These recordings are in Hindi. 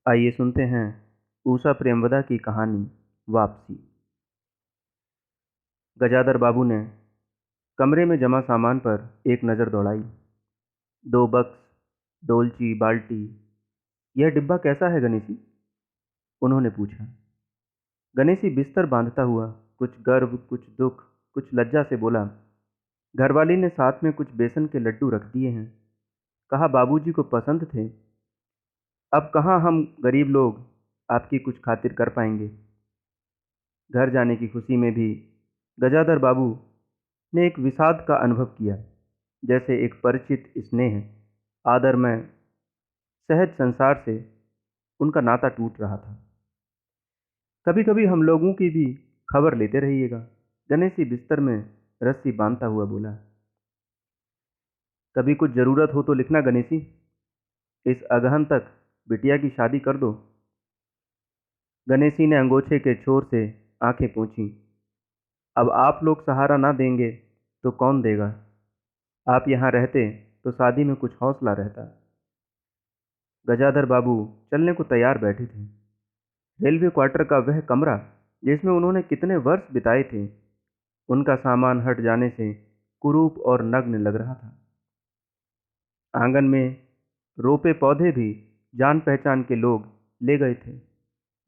आइए सुनते हैं उषा प्रेमवदा की कहानी वापसी। गजाधर बाबू ने कमरे में जमा सामान पर एक नज़र दौड़ाई। 2 बक्स, डोलची, बाल्टी। यह डिब्बा कैसा है गणेशी? उन्होंने पूछा। गणेशी बिस्तर बांधता हुआ कुछ गर्व, कुछ दुख, कुछ लज्जा से बोला, घरवाली ने साथ में कुछ बेसन के लड्डू रख दिए हैं। कहा बाबूजी को पसंद थे। अब कहाँ हम गरीब लोग आपकी कुछ खातिर कर पाएंगे। घर जाने की खुशी में भी गजाधर बाबू ने एक विषाद का अनुभव किया, जैसे एक परिचित स्नेह, आदर में सहज संसार से उनका नाता टूट रहा था। कभी कभी हम लोगों की भी खबर लेते रहिएगा, गणेशी बिस्तर में रस्सी बांधता हुआ बोला। कभी कुछ ज़रूरत हो तो लिखना गणेशी, इस अगहन तक बिटिया की शादी कर दो। गणेशी ने अंगोछे के छोर से आंखें पोंछी। अब आप लोग सहारा ना देंगे तो कौन देगा? आप यहाँ रहते तो शादी में कुछ हौसला रहता। गजाधर बाबू चलने को तैयार बैठे थे। रेलवे क्वार्टर का वह कमरा जिसमें उन्होंने कितने वर्ष बिताए थे, उनका सामान हट जाने से कुरूप और नग्न लग रहा था। आंगन में रोपे पौधे भी जान पहचान के लोग ले गए थे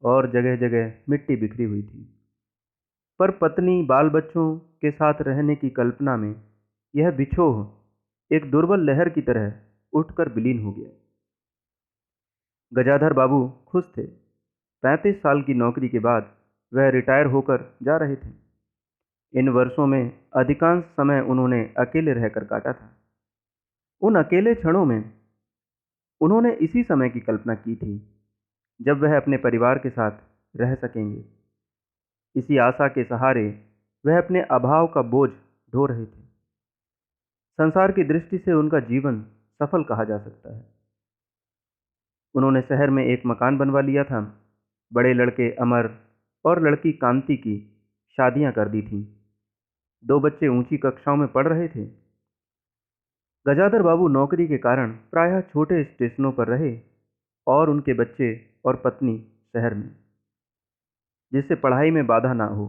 और जगह जगह मिट्टी बिखरी हुई थी। पर पत्नी बाल बच्चों के साथ रहने की कल्पना में यह बिछोह एक दुर्बल लहर की तरह उठकर विलीन हो गया। गजाधर बाबू खुश थे। 35 साल की नौकरी के बाद वह रिटायर होकर जा रहे थे। इन वर्षों में अधिकांश समय उन्होंने अकेले रहकर काटा था। उन अकेले क्षणों में उन्होंने इसी समय की कल्पना की थी जब वह अपने परिवार के साथ रह सकेंगे। इसी आशा के सहारे वह अपने अभाव का बोझ ढो रहे थे। संसार की दृष्टि से उनका जीवन सफल कहा जा सकता है। उन्होंने शहर में एक मकान बनवा लिया था। बड़े लड़के अमर और लड़की कांति की शादियां कर दी थीं। 2 बच्चे ऊंची कक्षाओं में पढ़ रहे थे। गजाधर बाबू नौकरी के कारण प्रायः छोटे स्टेशनों पर रहे और उनके बच्चे और पत्नी शहर में, जिससे पढ़ाई में बाधा ना हो।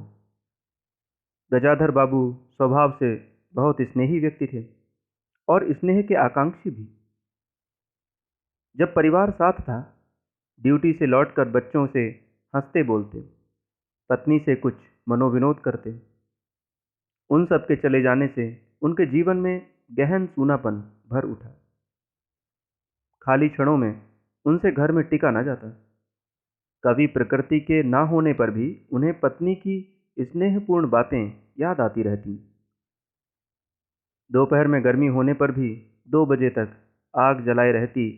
गजाधर बाबू स्वभाव से बहुत स्नेही व्यक्ति थे और स्नेह के आकांक्षी भी। जब परिवार साथ था, ड्यूटी से लौटकर बच्चों से हंसते बोलते, पत्नी से कुछ मनोविनोद करते। उन सब के चले जाने से उनके जीवन में गहन सूनापन भर उठा। खाली क्षणों में उनसे घर में टिका न जाता। कभी प्रकृति के ना होने पर भी उन्हें पत्नी की स्नेहपूर्ण बातें याद आती रहती। दोपहर में गर्मी होने पर भी 2 बजे तक आग जलाए रहती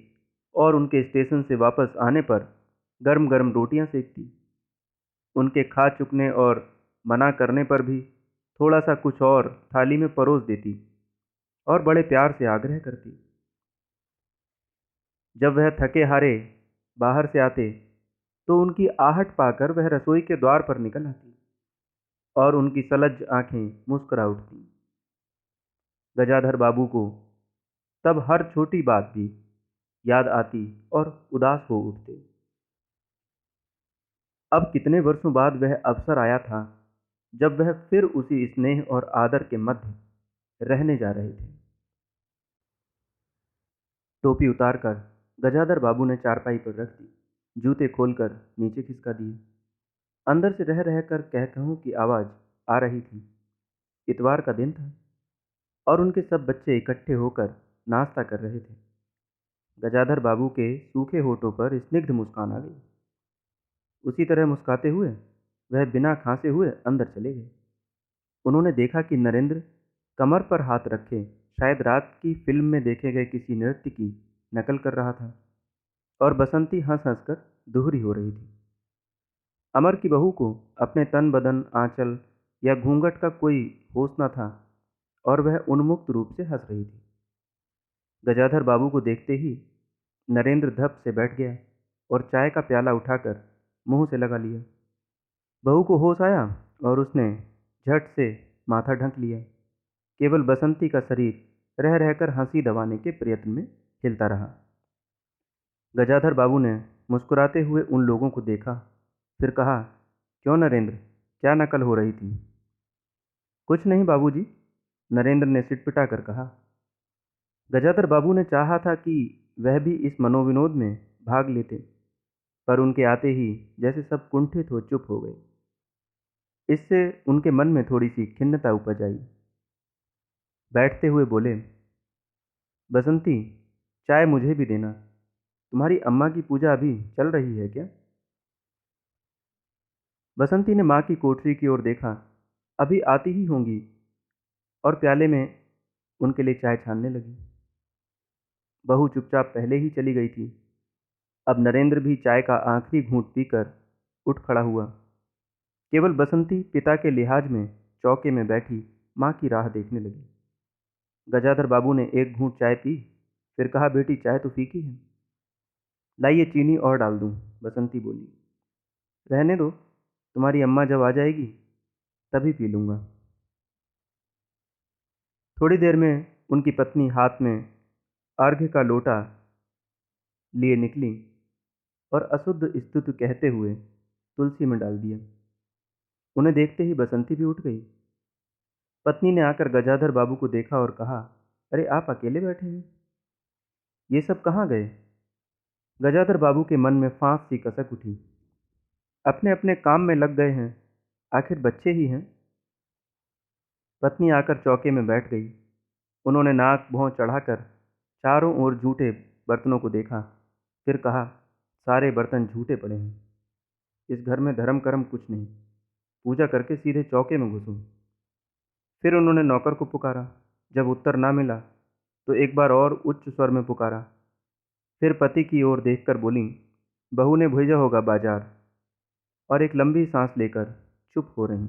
और उनके स्टेशन से वापस आने पर गर्म गर्म रोटियां सेकती। उनके खा चुकने और मना करने पर भी थोड़ा सा कुछ और थाली में परोस देती और बड़े प्यार से आग्रह करती। जब वह थके हारे बाहर से आते तो उनकी आहट पाकर वह रसोई के द्वार पर निकल आती और उनकी सलज्ज आंखें मुस्कुरा उठती। गजाधर बाबू को तब हर छोटी बात भी याद आती और उदास हो उठते। अब कितने वर्षों बाद वह अवसर आया था जब वह फिर उसी स्नेह और आदर के मध्य रहने जा रहे थे। टोपी उतारकर गजाधर बाबू ने चारपाई पर रख दी, जूते खोलकर नीचे खिसका दिए। अंदर से रह रहकर कहकहों की आवाज आ रही थी। इतवार का दिन था और उनके सब बच्चे इकट्ठे होकर नाश्ता कर रहे थे। गजाधर बाबू के सूखे होठों पर स्निग्ध मुस्कान आ गई। उसी तरह मुस्काते हुए वह बिना खांसे हुए अंदर चले गए। उन्होंने देखा कि नरेंद्र कमर पर हाथ रखे शायद रात की फिल्म में देखे गए किसी नृत्य की नकल कर रहा था और बसंती हंस हंसकर दोहरी हो रही थी। अमर की बहू को अपने तन बदन, आंचल या घूंघट का कोई होश न था और वह उन्मुक्त रूप से हंस रही थी। गजाधर बाबू को देखते ही नरेंद्र धप से बैठ गया और चाय का प्याला उठाकर मुंह से लगा लिया। बहू को होश आया और उसने झट से माथा ढक लिया। केवल बसंती का शरीर रह रहकर हंसी दबाने के प्रयत्न में हिलता रहा। गजाधर बाबू ने मुस्कुराते हुए उन लोगों को देखा, फिर कहा, क्यों नरेंद्र, क्या नकल हो रही थी? कुछ नहीं बाबूजी, नरेंद्र ने सिटपिटा कर कहा। गजाधर बाबू ने चाहा था कि वह भी इस मनोविनोद में भाग लेते, पर उनके आते ही जैसे सब कुंठित हो चुप हो गए। इससे उनके मन में थोड़ी सी खिन्नता उपज आई। बैठते हुए बोले, बसंती, चाय मुझे भी देना। तुम्हारी अम्मा की पूजा अभी चल रही है क्या? बसंती ने माँ की कोठरी की ओर देखा। अभी आती ही होंगी, और प्याले में उनके लिए चाय छानने लगी। बहू चुपचाप पहले ही चली गई थी। अब नरेंद्र भी चाय का आखिरी घूंट पीकर उठ खड़ा हुआ। केवल बसंती पिता के लिहाज में चौके में बैठी माँ की राह देखने लगी। गजाधर बाबू ने एक घूंट चाय पी, फिर कहा, बेटी चाय तो फीकी है। लाइए चीनी और डाल दूं, बसंती बोली। रहने दो, तुम्हारी अम्मा जब आ जाएगी तभी पी लूंगा। थोड़ी देर में उनकी पत्नी हाथ में अर्घ्य का लोटा लिए निकली और अशुद्ध स्तुति कहते हुए तुलसी में डाल दिया। उन्हें देखते ही बसंती भी उठ गई। पत्नी ने आकर गजाधर बाबू को देखा और कहा, अरे आप अकेले बैठे हैं, ये सब कहाँ गए? गजाधर बाबू के मन में फांस सी कसक उठी। अपने अपने काम में लग गए हैं, आखिर बच्चे ही हैं। पत्नी आकर चौके में बैठ गई। उन्होंने नाक भौं चढ़ाकर चारों ओर झूठे बर्तनों को देखा, फिर कहा, सारे बर्तन झूठे पड़े हैं। इस घर में धर्म कर्म कुछ नहीं, पूजा करके सीधे चौके में घुसूं। फिर उन्होंने नौकर को पुकारा। जब उत्तर ना मिला तो एक बार और उच्च स्वर में पुकारा। फिर पति की ओर देखकर बोली, बहू ने भेजा होगा बाजार। और एक लंबी सांस लेकर चुप हो रही।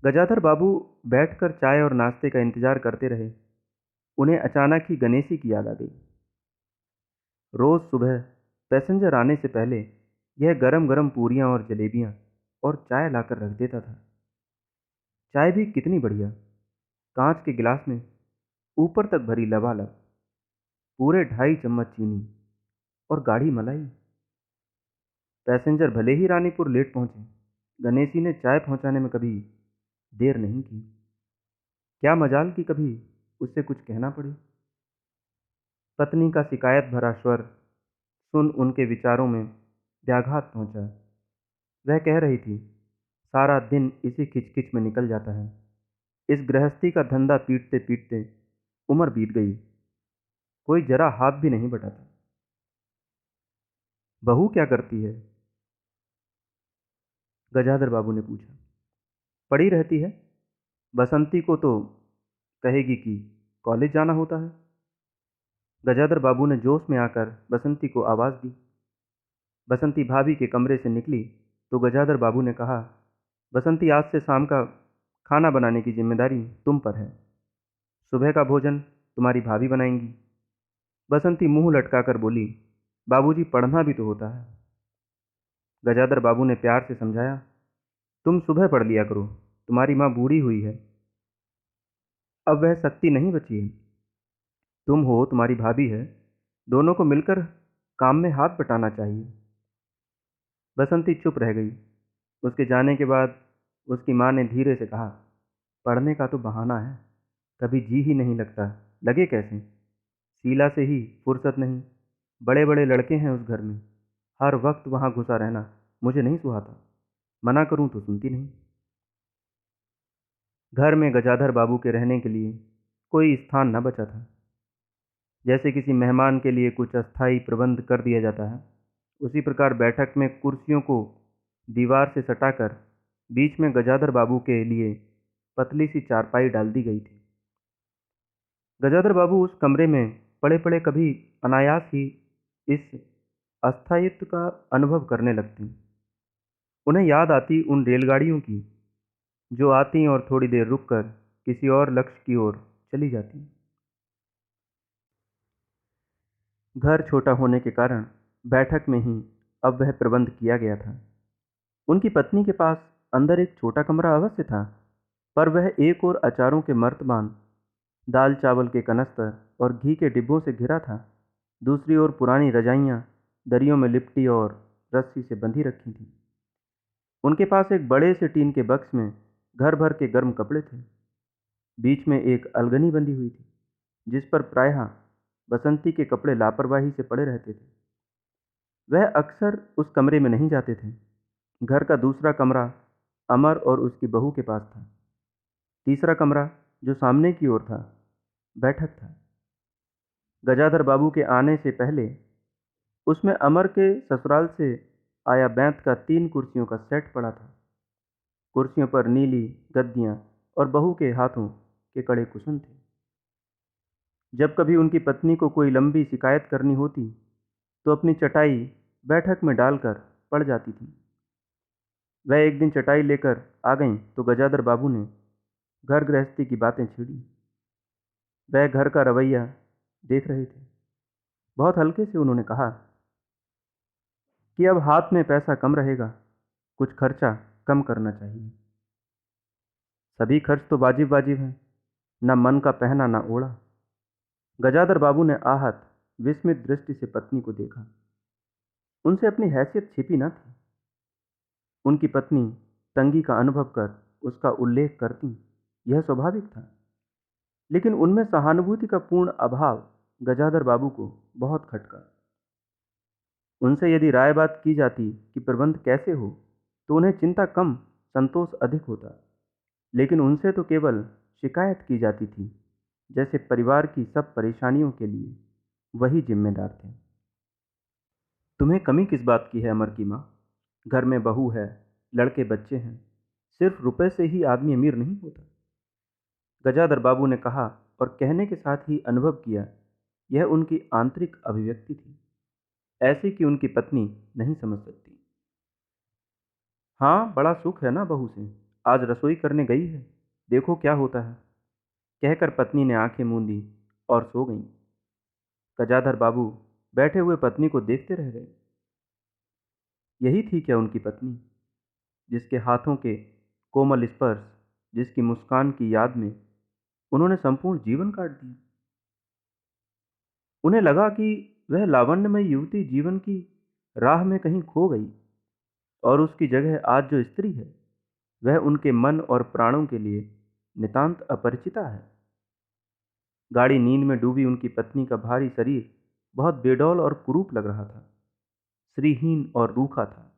गजाधर बाबू बैठकर चाय और नाश्ते का इंतजार करते रहे। उन्हें अचानक ही गणेशी की याद आ गई। रोज सुबह पैसेंजर आने से पहले यह गरम गरम पूरियां और जलेबियां और चाय लाकर रख देता था। चाय भी कितनी बढ़िया, कांच के गिलास में, ऊपर तक भरी लबालब, पूरे 2.5 चम्मच चीनी और गाढ़ी मलाई। पैसेंजर भले ही रानीपुर लेट पहुंचे, गणेशी ने चाय पहुंचाने में कभी देर नहीं की। क्या मजाल कि कभी उससे कुछ कहना पड़े। पत्नी का शिकायत भरा स्वर सुन उनके विचारों में व्याघात पहुंचा। वह कह रही थी, सारा दिन इसी खिचखिच में निकल जाता है। इस गृहस्थी का धंधा पीटते पीटते उम्र बीत गई, कोई जरा हाथ भी नहीं बटाता। बहू क्या करती है? गजाधर बाबू ने पूछा। पड़ी रहती है, बसंती को तो कहेगी कि कॉलेज जाना होता है। गजाधर बाबू ने जोश में आकर बसंती को आवाज़ दी। बसंती भाभी के कमरे से निकली तो गजाधर बाबू ने कहा, बसंती, आज से शाम का खाना बनाने की जिम्मेदारी तुम पर है। सुबह का भोजन तुम्हारी भाभी बनाएंगी। बसंती मुंह लटकाकर बोली, बाबूजी, पढ़ना भी तो होता है। गजाधर बाबू ने प्यार से समझाया, तुम सुबह पढ़ लिया करो, तुम्हारी माँ बूढ़ी हुई है, अब वह शक्ति नहीं बची है। तुम हो, तुम्हारी भाभी है, दोनों को मिलकर काम में हाथ बटाना चाहिए। बसंती चुप रह गई। उसके जाने के बाद उसकी माँ ने धीरे से कहा, पढ़ने का तो बहाना है, कभी जी ही नहीं लगता, लगे कैसे? शीला से ही फुर्सत नहीं, बड़े बड़े लड़के हैं उस घर में, हर वक्त वहाँ घुसा रहना मुझे नहीं सुहाता, मना करूँ तो सुनती नहीं। घर में गजाधर बाबू के रहने के लिए कोई स्थान न बचा था। जैसे किसी मेहमान के लिए कुछ अस्थायी प्रबंध कर दिया जाता है, उसी प्रकार बैठक में कुर्सियों को दीवार से सटाकर बीच में गजाधर बाबू के लिए पतली सी चारपाई डाल दी गई थी। गजाधर बाबू उस कमरे में पड़े पड़े कभी अनायास ही इस अस्थायित्व का अनुभव करने लगते। उन्हें याद आती उन रेलगाड़ियों की जो आती और थोड़ी देर रुककर किसी और लक्ष्य की ओर चली जाती। घर छोटा होने के कारण बैठक में ही अब वह प्रबंध किया गया था। उनकी पत्नी के पास अंदर एक छोटा कमरा अवश्य था, पर वह एक ओर अचारों के मर्तबान, दाल चावल के कनस्तर और घी के डिब्बों से घिरा था, दूसरी ओर पुरानी रजाइयाँ दरियों में लिपटी और रस्सी से बंधी रखी थीं। उनके पास एक बड़े से टीन के बक्स में घर भर के गर्म कपड़े थे। बीच में एक अलगनी बंधी हुई थी, जिस पर प्रायः बसंती के कपड़े लापरवाही से पड़े रहते थे। वह अक्सर उस कमरे में नहीं जाते थे। घर का दूसरा कमरा अमर और उसकी बहू के पास था। तीसरा कमरा, जो सामने की ओर था, बैठक था। गजाधर बाबू के आने से पहले उसमें अमर के ससुराल से आया बैंत का 3 कुर्सियों का सेट पड़ा था। कुर्सियों पर नीली गद्दियां और बहू के हाथों के कड़े कुशन थे। जब कभी उनकी पत्नी को कोई लंबी शिकायत करनी होती, तो अपनी चटाई बैठक में डालकर पड़ जाती थी। वह एक दिन चटाई लेकर आ गईं तो गजाधर बाबू ने घर गृहस्थी की बातें छेड़ी। वह घर का रवैया देख रहे थे। बहुत हल्के से उन्होंने कहा कि अब हाथ में पैसा कम रहेगा, कुछ खर्चा कम करना चाहिए। सभी खर्च तो वाजिब वाजिब हैं, न मन का पहना न ओढ़ा। गजाधर बाबू ने आहत विस्मित दृष्टि से पत्नी को देखा। उनसे अपनी हैसियत छिपी न थी। उनकी पत्नी तंगी का अनुभव कर उसका उल्लेख करती, यह स्वाभाविक था। लेकिन उनमें सहानुभूति का पूर्ण अभाव गजाधर बाबू को बहुत खटका। उनसे यदि राय बात की जाती कि प्रबंध कैसे हो, तो उन्हें चिंता कम, संतोष अधिक होता। लेकिन उनसे तो केवल शिकायत की जाती थी, जैसे परिवार की सब परेशानियों के लिए वही जिम्मेदार थे। तुम्हें कमी किस बात की है अमर की माँ? घर में बहू है, लड़के बच्चे हैं, सिर्फ रुपए से ही आदमी अमीर नहीं होता। गजाधर बाबू ने कहा और कहने के साथ ही अनुभव किया, यह उनकी आंतरिक अभिव्यक्ति थी, ऐसी कि उनकी पत्नी नहीं समझ सकती। हाँ, बड़ा सुख है ना बहू से, आज रसोई करने गई है, देखो क्या होता है, कहकर पत्नी ने आंखें मूंदी और सो गईं। गजाधर बाबू बैठे हुए पत्नी को देखते रह गए। यही थी क्या उनकी पत्नी, जिसके हाथों के कोमल स्पर्श, जिसकी मुस्कान की याद में उन्होंने संपूर्ण जीवन काट दिया? उन्हें लगा कि वह लावण्यमय युवती जीवन की राह में कहीं खो गई और उसकी जगह आज जो स्त्री है, वह उनके मन और प्राणों के लिए नितांत अपरिचिता है। गाढ़ी नींद में डूबी उनकी पत्नी का भारी शरीर बहुत बेडौल और कुरूप लग रहा था, श्रीहीन और रूखा था।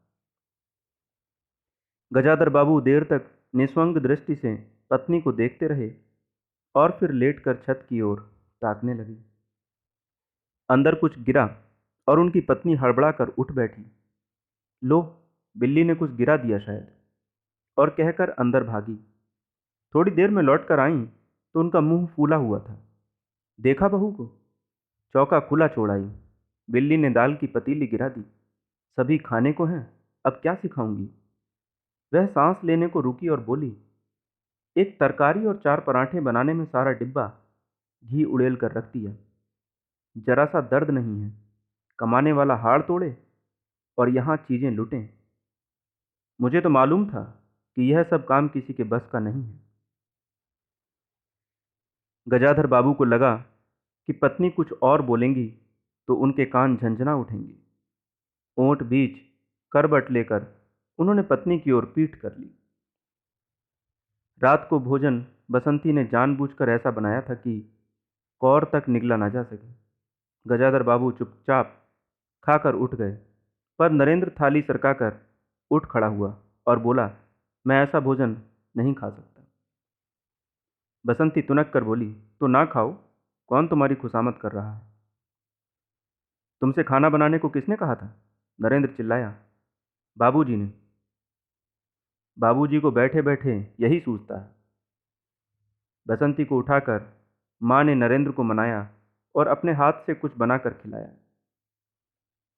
गजाधर बाबू देर तक निस्वंग दृष्टि से पत्नी को देखते रहे और फिर लेटकर छत की ओर ताकने लगे। अंदर कुछ गिरा और उनकी पत्नी हड़बड़ाकर उठ बैठी। लो, बिल्ली ने कुछ गिरा दिया शायद, और कहकर अंदर भागी। थोड़ी देर में लौटकर आईं तो उनका मुंह फूला हुआ था। देखा बहू को? चौका खुला छोड़ आई। बिल्ली ने दाल की पतीली गिरा दी। सभी खाने को हैं, अब क्या सिखाऊंगी? वह सांस लेने को रुकी और बोली, एक तरकारी और 4 पराठे बनाने में सारा डिब्बा घी उड़ेल कर रख दिया। जरा सा दर्द नहीं है, कमाने वाला हाड़ तोड़े और यहाँ चीजें लुटें। मुझे तो मालूम था कि यह सब काम किसी के बस का नहीं है। गजाधर बाबू को लगा कि पत्नी कुछ और बोलेंगी तो उनके कान झंझना उठेंगे। ओंठ बीच करबट लेकर उन्होंने पत्नी की ओर पीठ कर ली। रात को भोजन बसंती ने जानबूझकर ऐसा बनाया था कि कौर तक निगला ना जा सके। गजाधर बाबू चुपचाप खाकर उठ गए, पर नरेंद्र थाली सरकाकर उठ खड़ा हुआ और बोला, मैं ऐसा भोजन नहीं खा सकता। बसंती तुनक कर बोली, तो ना खाओ, कौन तुम्हारी खुशामद कर रहा है? तुमसे खाना बनाने को किसने कहा था? नरेंद्र चिल्लाया। बाबूजी ने। बाबूजी को बैठे बैठे यही सूझता है। बसंती को उठाकर माँ ने नरेंद्र को मनाया और अपने हाथ से कुछ बनाकर खिलाया।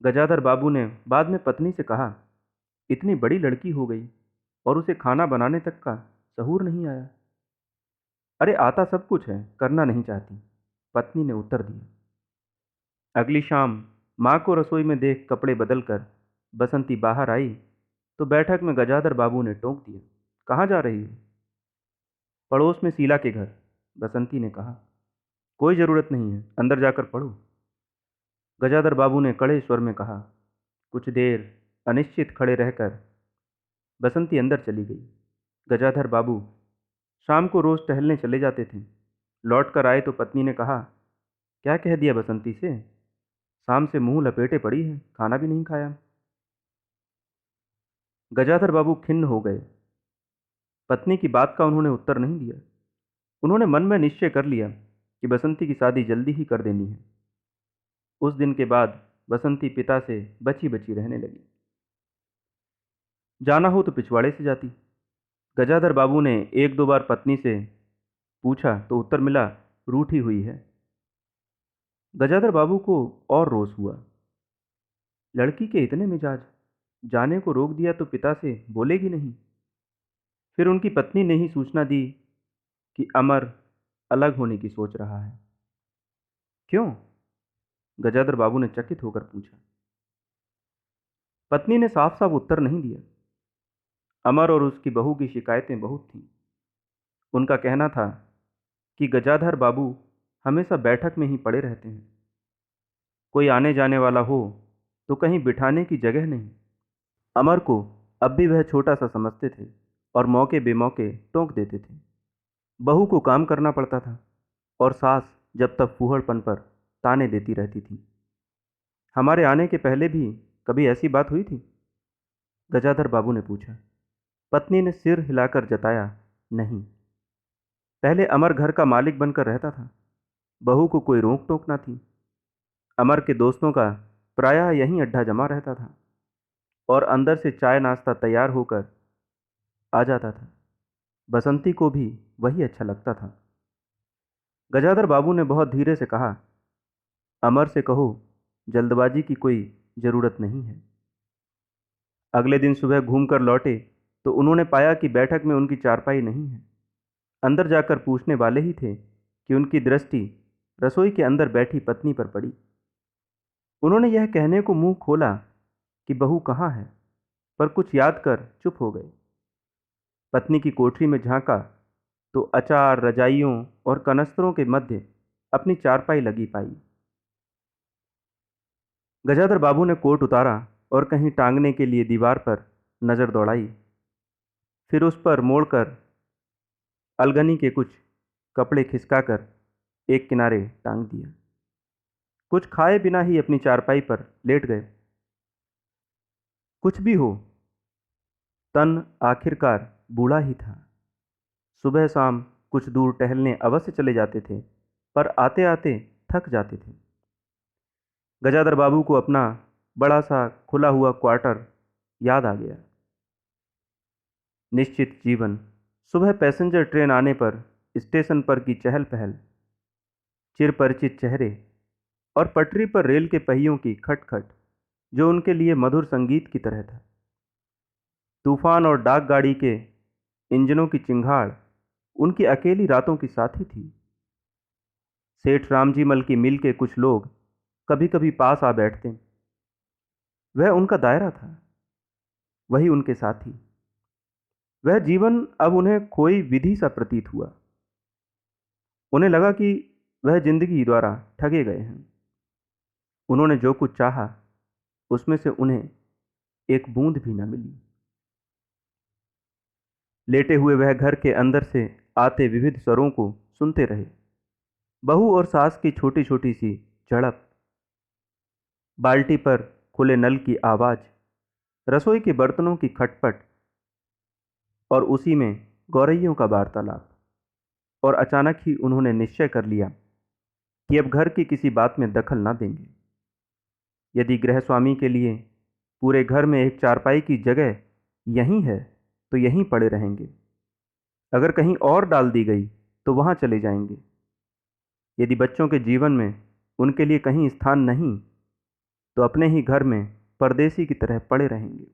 गजाधर बाबू ने बाद में पत्नी से कहा, इतनी बड़ी लड़की हो गई और उसे खाना बनाने तक का सहूर नहीं आया। अरे आता सब कुछ है, करना नहीं चाहती, पत्नी ने उत्तर दिया। अगली शाम माँ को रसोई में देख कपड़े बदलकर बसंती बाहर आई तो बैठक में गजाधर बाबू ने टोक दिया, कहाँ जा रही हो? पड़ोस में शीला के घर, बसंती ने कहा। कोई ज़रूरत नहीं है, अंदर जाकर पढ़ो। गजाधर बाबू ने कड़े स्वर में कहा, कुछ देर अनिश्चित खड़े रहकर बसंती अंदर चली गई। गजाधर बाबू शाम को रोज टहलने चले जाते थे। लौट कर आए तो पत्नी ने कहा, क्या कह दिया बसंती से? शाम से मुंह लपेटे पड़ी है, खाना भी नहीं खाया। गजाधर बाबू खिन्न हो गए। पत्नी की बात का उन्होंने उत्तर नहीं दिया। उन्होंने मन में निश्चय कर लिया कि बसंती की शादी जल्दी ही कर देनी है। उस दिन के बाद बसंती पिता से बची बची रहने लगी। जाना हो तो पिछवाड़े से जाती। गजाधर बाबू ने एक दो बार पत्नी से पूछा तो उत्तर मिला, रूठी हुई है। गजाधर बाबू को और रोष हुआ। लड़की के इतने मिजाज, जाने को रोक दिया तो पिता से बोलेगी नहीं। फिर उनकी पत्नी ने ही सूचना दी कि अमर अलग होने की सोच रहा है। क्यों? गजाधर बाबू ने चकित होकर पूछा। पत्नी ने साफ साफ उत्तर नहीं दिया। अमर और उसकी बहू की शिकायतें बहुत थीं। उनका कहना था कि गजाधर बाबू हमेशा बैठक में ही पड़े रहते हैं। कोई आने जाने वाला हो तो कहीं बिठाने की जगह नहीं। अमर को अब भी वह छोटा सा समझते थे और मौके बेमौके टोक देते थे। बहू को काम करना पड़ता था और सास जब तक फूहड़पन पर ताने देती रहती थी। हमारे आने के पहले भी कभी ऐसी बात हुई थी? गजाधर बाबू ने पूछा। पत्नी ने सिर हिलाकर जताया, नहीं। पहले अमर घर का मालिक बनकर रहता था। बहू को कोई रोक टोक ना थी। अमर के दोस्तों का प्रायः यहीं अड्डा जमा रहता था और अंदर से चाय नाश्ता तैयार होकर आ जाता था। बसंती को भी वही अच्छा लगता था। गजाधर बाबू ने बहुत धीरे से कहा, अमर से कहो जल्दबाजी की कोई जरूरत नहीं है। अगले दिन सुबह घूमकर लौटे तो उन्होंने पाया कि बैठक में उनकी चारपाई नहीं है। अंदर जाकर पूछने वाले ही थे कि उनकी दृष्टि रसोई के अंदर बैठी पत्नी पर पड़ी। उन्होंने यह कहने को मुंह खोला कि बहू कहाँ है, पर कुछ याद कर चुप हो गए। पत्नी की कोठरी में झांका तो अचार, रजाइयों और कनस्तरों के मध्य अपनी चारपाई लगी पाई। गजाधर बाबू ने कोट उतारा और कहीं टांगने के लिए दीवार पर नजर दौड़ाई। फिर उस पर मोड़कर अलगनी के कुछ कपड़े खिसकाकर एक किनारे टांग दिया। कुछ खाए बिना ही अपनी चारपाई पर लेट गए। कुछ भी हो, तन आखिरकार बूढ़ा ही था। सुबह शाम कुछ दूर टहलने अवश्य चले जाते थे, पर आते आते थक जाते थे। गजाधर बाबू को अपना बड़ा सा खुला हुआ क्वार्टर याद आ गया। निश्चित जीवन, सुबह पैसेंजर ट्रेन आने पर स्टेशन पर की चहल पहल, चिरपरिचित चेहरे और पटरी पर रेल के पहियों की खटखट जो उनके लिए मधुर संगीत की तरह था। तूफान और डाक गाड़ी के इंजनों की चिंगाड़ उनकी अकेली रातों की साथी थी। सेठ रामजी मल की मिल के कुछ लोग कभी कभी पास आ बैठते। वह उनका दायरा था, वही उनके साथी। वह जीवन अब उन्हें खोई विधि सा प्रतीत हुआ। उन्हें लगा कि वह जिंदगी द्वारा ठगे गए हैं। उन्होंने जो कुछ चाहा उसमें से उन्हें एक बूंद भी न मिली। लेटे हुए वह घर के अंदर से आते विविध स्वरों को सुनते रहे। बहू और सास की छोटी छोटी सी झड़प, बाल्टी पर खुले नल की आवाज, रसोई के बर्तनों की खटपट और उसी में गौरैयों का वार्तालाप। और अचानक ही उन्होंने निश्चय कर लिया कि अब घर की किसी बात में दखल ना देंगे। यदि गृहस्वामी के लिए पूरे घर में एक चारपाई की जगह यहीं है तो यहीं पड़े रहेंगे। अगर कहीं और डाल दी गई तो वहां चले जाएंगे। यदि बच्चों के जीवन में उनके लिए कहीं स्थान नहीं तो अपने ही घर में परदेसी की तरह पड़े रहेंगे।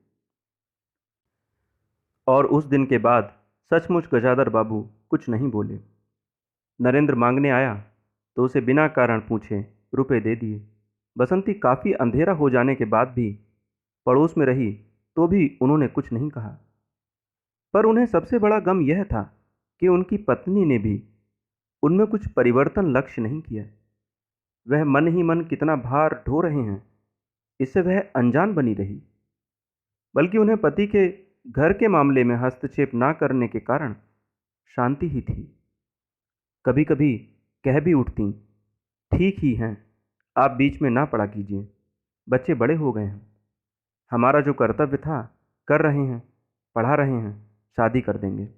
और उस दिन के बाद सचमुच गजाधर बाबू कुछ नहीं बोले। नरेंद्र मांगने आया तो उसे बिना कारण पूछे रुपए दे दिए। बसंती काफ़ी अंधेरा हो जाने के बाद भी पड़ोस में रही तो भी उन्होंने कुछ नहीं कहा। पर उन्हें सबसे बड़ा गम यह था कि उनकी पत्नी ने भी उनमें कुछ परिवर्तन लक्ष्य नहीं किया। वह मन ही मन कितना भार ढो रहे हैं इससे वह अनजान बनी रही, बल्कि उन्हें पति के घर के मामले में हस्तक्षेप ना करने के कारण शांति ही थी। कभी कभी कह भी उठती, ठीक ही हैं, आप बीच में ना पड़ा कीजिए, बच्चे बड़े हो गए हैं, हमारा जो कर्तव्य था कर रहे हैं, पढ़ा रहे हैं, शादी कर देंगे।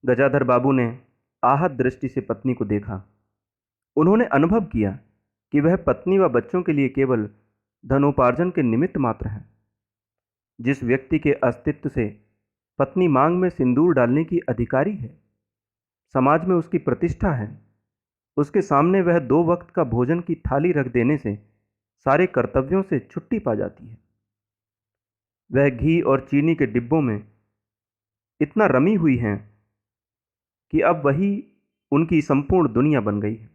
गजाधर बाबू ने आहत दृष्टि से पत्नी को देखा। उन्होंने अनुभव किया कि वह पत्नी व बच्चों के लिए केवल धनोपार्जन के निमित्त मात्र है। जिस व्यक्ति के अस्तित्व से पत्नी मांग में सिंदूर डालने की अधिकारी है, समाज में उसकी प्रतिष्ठा है, उसके सामने वह 2 वक्त का भोजन की थाली रख देने से सारे कर्तव्यों से छुट्टी पा जाती है। वह घी और चीनी के डिब्बों में इतना रमी हुई हैं कि अब वही उनकी संपूर्ण दुनिया बन गई है।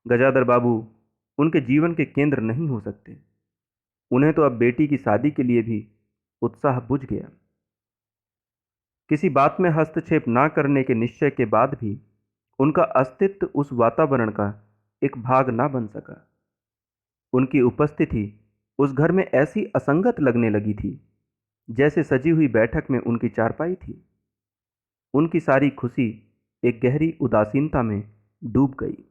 गजाधर बाबू उनके जीवन के केंद्र नहीं हो सकते। उन्हें तो अब बेटी की शादी के लिए भी उत्साह बुझ गया। किसी बात में हस्तक्षेप ना करने के निश्चय के बाद भी उनका अस्तित्व उस वातावरण का एक भाग ना बन सका। उनकी उपस्थिति उस घर में ऐसी असंगत लगने लगी थी जैसे सजी हुई बैठक में उनकी चारपाई थी। उनकी सारी खुशी एक गहरी उदासीनता में डूब गई।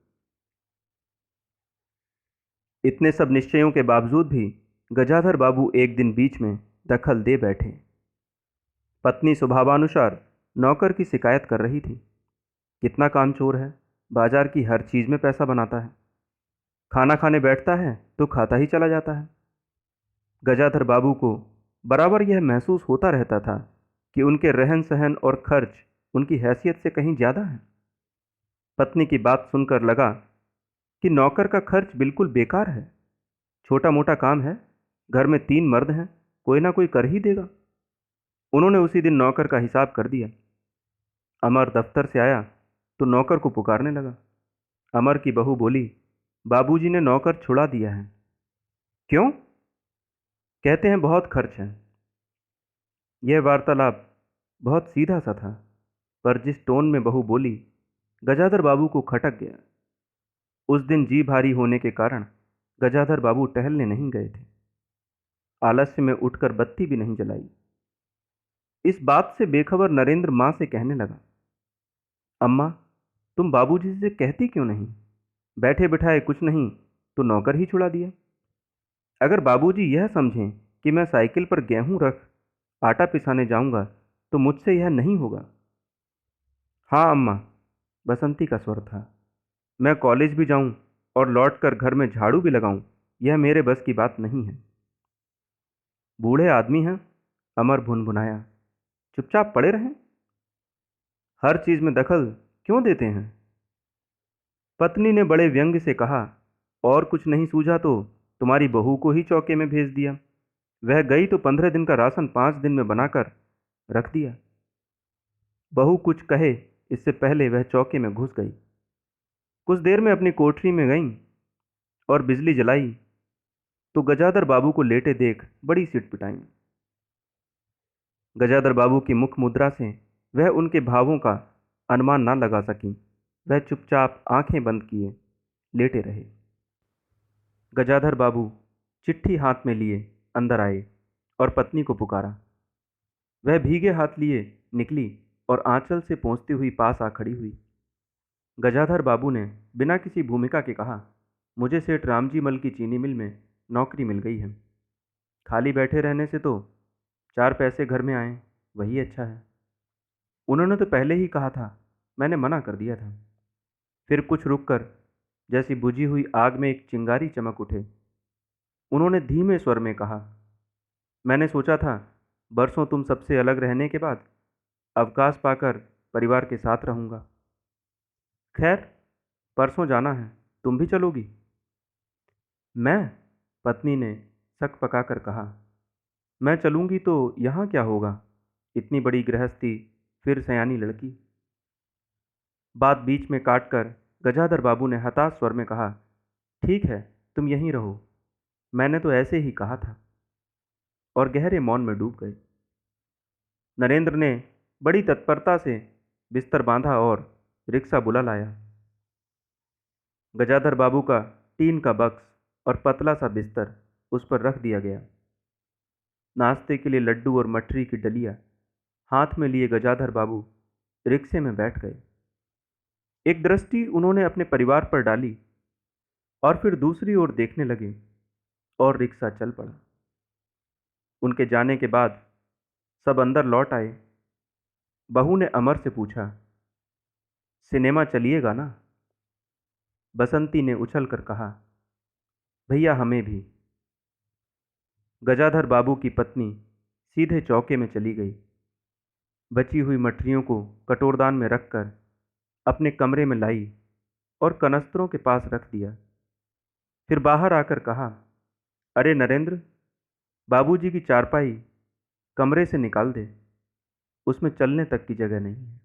इतने सब निश्चयों के बावजूद भी गजाधर बाबू एक दिन बीच में दखल दे बैठे। पत्नी स्वभावानुसार नौकर की शिकायत कर रही थी, कितना कामचोर है, बाजार की हर चीज में पैसा बनाता है, खाना खाने बैठता है तो खाता ही चला जाता है। गजाधर बाबू को बराबर यह महसूस होता रहता था कि उनके रहन सहन और खर्च उनकी हैसियत से कहीं ज्यादा है। पत्नी की बात सुनकर लगा कि नौकर का खर्च बिल्कुल बेकार है, छोटा मोटा काम है, घर में 3 मर्द हैं, कोई ना कोई कर ही देगा। उन्होंने उसी दिन नौकर का हिसाब कर दिया। अमर दफ्तर से आया तो नौकर को पुकारने लगा। अमर की बहू बोली, बाबूजी ने नौकर छुड़ा दिया है। क्यों? कहते हैं बहुत खर्च है। यह वार्तालाप बहुत सीधा सा था, पर जिस टोन में बहू बोली, गजाधर बाबू को खटक गया। उस दिन जी भारी होने के कारण गजाधर बाबू टहलने नहीं गए थे। आलस्य में उठकर बत्ती भी नहीं जलाई। इस बात से बेखबर नरेंद्र मां से कहने लगा, अम्मा, तुम बाबूजी से कहती क्यों नहीं? बैठे बिठाए कुछ नहीं तो नौकर ही छुड़ा दिया। अगर बाबूजी यह समझें कि मैं साइकिल पर गेहूं रख आटा पिसाने जाऊंगा तो मुझसे यह नहीं होगा। हाँ अम्मा, बसंती का स्वर था, मैं कॉलेज भी जाऊं और लौटकर घर में झाड़ू भी लगाऊं, यह मेरे बस की बात नहीं है। बूढ़े आदमी हैं, अमर भुनभुनाया, चुपचाप पड़े रहें, हर चीज में दखल क्यों देते हैं? पत्नी ने बड़े व्यंग्य से कहा, और कुछ नहीं सूझा तो तुम्हारी बहू को ही चौके में भेज दिया। वह गई तो 15 दिन का राशन 5 दिन में बनाकर रख दिया। बहू कुछ कहे इससे पहले वह चौके में घुस गई। कुछ देर में अपनी कोठरी में गई और बिजली जलाई तो गजाधर बाबू को लेटे देख बड़ी सिटपिटाई। गजाधर बाबू की मुख मुद्रा से वह उनके भावों का अनुमान ना लगा सकी। वह चुपचाप आंखें बंद किए लेटे रहे। गजाधर बाबू चिट्ठी हाथ में लिए अंदर आए और पत्नी को पुकारा। वह भीगे हाथ लिए निकली और आंचल से पोंछती हुई पास आ खड़ी हुई। गजाधर बाबू ने बिना किसी भूमिका के कहा, मुझे सेठ रामजी मल की चीनी मिल में नौकरी मिल गई है। खाली बैठे रहने से तो 4 पैसे घर में आए, वही अच्छा है। उन्होंने तो पहले ही कहा था, मैंने मना कर दिया था। फिर कुछ रुककर जैसी बुझी हुई आग में एक चिंगारी चमक उठे। उन्होंने धीमे स्वर में कहा, मैंने सोचा था बरसों तुम सबसे अलग रहने के बाद अवकाश पाकर परिवार के साथ रहूंगा। खैर, परसों जाना है, तुम भी चलोगी? मैं? पत्नी ने सक पकाकर कहा, मैं चलूंगी तो यहाँ क्या होगा? इतनी बड़ी गृहस्थी, फिर सयानी लड़की। बात बीच में काटकर गजाधर बाबू ने हताश स्वर में कहा, ठीक है, तुम यहीं रहो, मैंने तो ऐसे ही कहा था, और गहरे मौन में डूब गए। नरेंद्र ने बड़ी तत्परता से बिस्तर बांधा और रिक्शा बुला लाया। गजाधर बाबू का टीन का बक्स और पतला सा बिस्तर उस पर रख दिया गया। नाश्ते के लिए लड्डू और मठरी की डलिया हाथ में लिए गजाधर बाबू रिक्शे में बैठ गए। एक दृष्टि उन्होंने अपने परिवार पर डाली और फिर दूसरी ओर देखने लगे और रिक्शा चल पड़ा। उनके जाने के बाद सब अंदर लौट आए। बहू ने अमर से पूछा, सिनेमा चलिएगा ना? बसंती ने उछल कर कहा, भैया हमें भी। गजाधर बाबू की पत्नी सीधे चौके में चली गई। बची हुई मठरियों को कटोरदान में रखकर अपने कमरे में लाई और कनस्तरों के पास रख दिया। फिर बाहर आकर कहा, अरे नरेंद्र, बाबूजी की चारपाई कमरे से निकाल दे, उसमें चलने तक की जगह नहीं है।